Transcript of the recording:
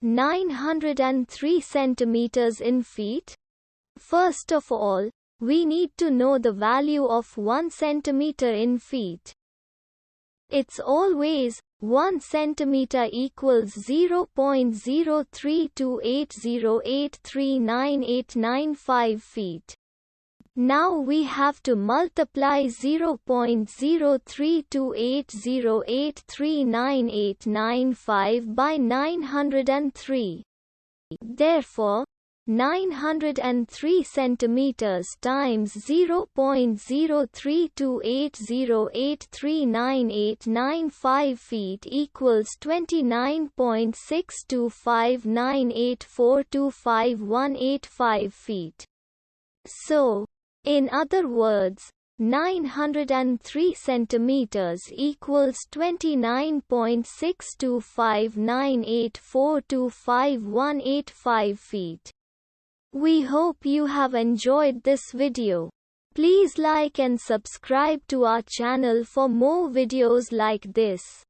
903 centimeters in feet? First of all, we need to know the value of 1 centimeter in feet. It's always 1 centimeter equals 0.03280839895 feet. Now we have to multiply 0.03280839895 by 903. Therefore, 903 centimeters times 0.03280839895 feet equals 29.62598425,185 feet. So, in other words, 903 centimeters equals 29.62598425,185 feet. We hope you have enjoyed this video. Please like and subscribe to our channel for more videos like this.